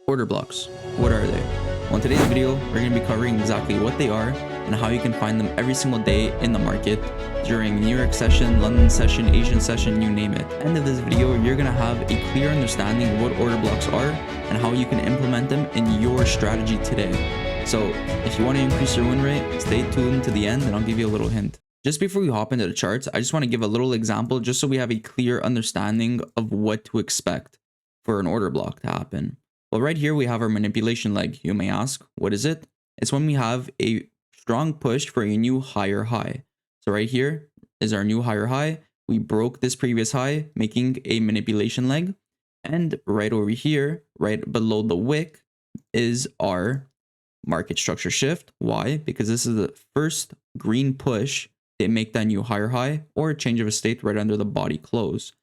Order blocks. What are they? Well, in today's video, we're going to be covering exactly what they are and how you can find them every single day in the market during New York session, London session, Asian session, you name it. At the end of this video, you're going to have a clear understanding of what order blocks are and how you can implement them in your strategy today. So if you want to increase your win rate, stay tuned to the end and I'll give you a little hint. Just before we hop into the charts, I just want to give a little example just so we have a clear understanding of what to expect for an order block to happen. Well, right here we have our manipulation leg. You may ask, what is it? It's when we have a strong push for a new higher high. So right here is our new higher high. We broke this previous high, making a manipulation leg. And right over here, right below the wick, is our market structure shift. Why? Because this is the first green push to make that new higher high or a change of a state right under the body close.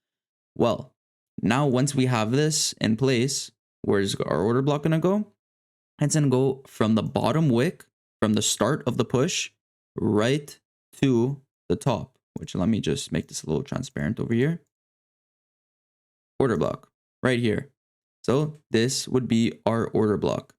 Well, now once we have this in place, where's our order block going to go? It's going to go from the bottom wick, from the start of the push, right to the top, which let me just make this a little transparent over here. Order block right here. So this would be our order block.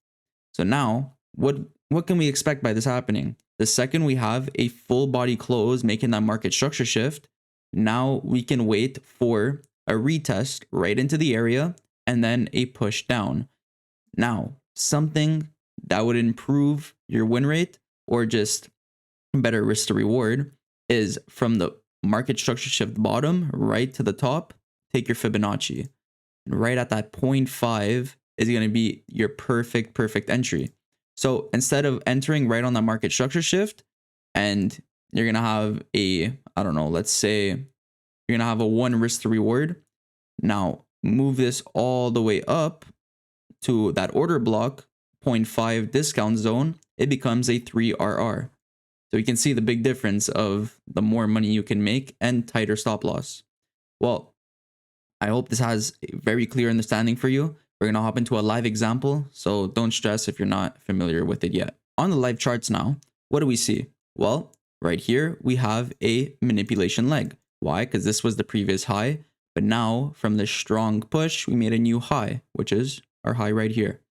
So now what can we expect by this happening? The second we have a full body close, making that market structure shift, now we can wait for a retest right into the area and then a push down. Now, something that would improve your win rate or just better risk to reward is from the market structure shift bottom right to the top, take your Fibonacci. And right at that 0.5 is going to be your perfect entry. So instead of entering right on that market structure shift and you're going to have a, I don't know, let's say you're going to have a 1 risk to reward. Now move this all the way up to that order block 0.5 discount zone, it becomes a 3 RR. So you can see the big difference of the more money you can make and tighter stop loss. Well, I hope this has a very clear understanding for you. We're going to hop into a live example, so don't stress if you're not familiar with it yet. On the live charts now, what do we see? Well, right here we have a manipulation leg. Why? Because this was the previous high. But now from this strong push, we made a new high, which is our high right here.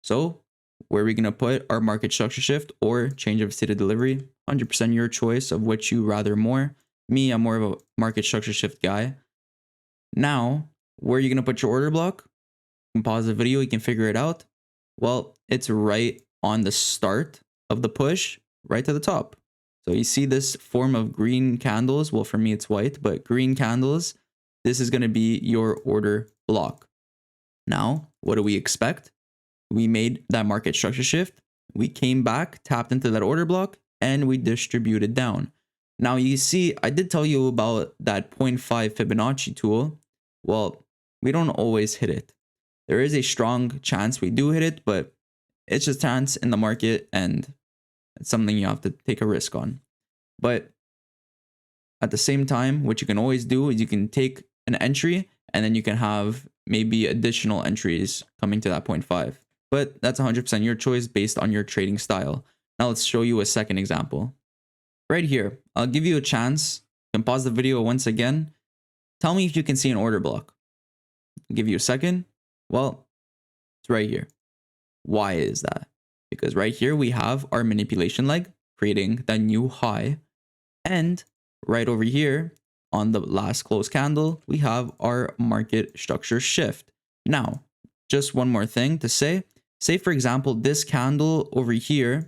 So where are we going to put our market structure shift or change of state of delivery? 100% your choice of which you rather more. Me, I'm more of a market structure shift guy. Now, where are you going to put your order block? You can pause the video, you can figure it out. Well, it's right on the start of the push, right to the top. So you see this form of green candles. Well, for me, it's white, but green candles. This is going to be your order block. Now, what do we expect? We made that market structure shift. We came back, tapped into that order block, and we distributed down. Now, you see, I did tell you about that 0.5 Fibonacci tool. Well, we don't always hit it. There is a strong chance we do hit it, but it's just chance in the market, and it's something you have to take a risk on. But at the same time, what you can always do is you can take an entry and then you can have maybe additional entries coming to that 0.5. But that's 100% your choice based on your trading style. Now let's show you a second example. Right here, I'll give you a chance. You can pause the video once again. Tell me if you can see an order block. I'll give you a second. Well, it's right here. Why is that? Because right here we have our manipulation leg creating that new high. And right over here on the last close candle, we have our market structure shift. Now, just one more thing to say. Say, for example, this candle over here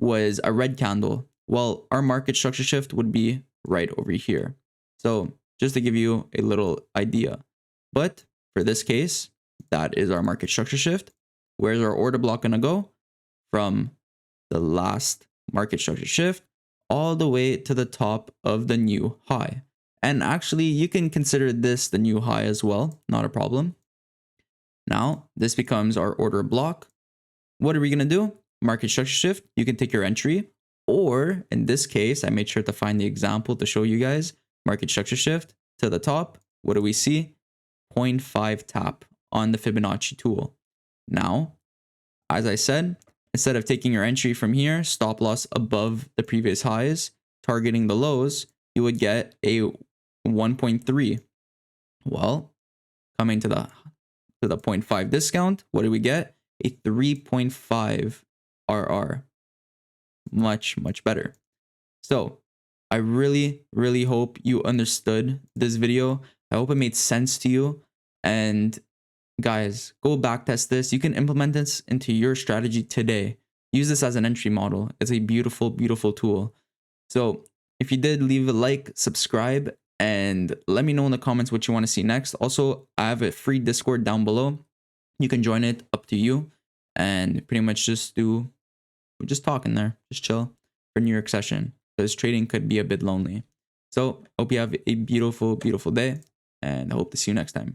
was a red candle. Well, our market structure shift would be right over here. So just to give you a little idea. But for this case, that is our market structure shift. Where's our order block going to go? From the last market structure shift all the way to the top of the new high. And actually, you can consider this the new high as well. Not a problem. Now, this becomes our order block. What are we going to do? Market structure shift. You can take your entry. Or in this case, I made sure to find the example to show you guys. Market structure shift to the top. What do we see? 0.5 tap on the Fibonacci tool. Now, as I said, instead of taking your entry from here, stop loss above the previous highs, targeting the lows, you would get a 1.3. Well, coming to the 0.5 discount, what do we get? a 3.5 RR. Much better. So I really hope you understood this video. I hope it made sense to you. And guys, go backtest this. You can implement this into your strategy today. Use this as an entry model. It's a beautiful tool. So if you did, leave a like, subscribe, and let me know in the comments what you want to see next. Also, I have a free Discord down below. You can join it, up to you, and pretty much just talk in there, just chill for New York session, because trading could be a bit lonely. So hope you have a beautiful day, and I hope to see you next time.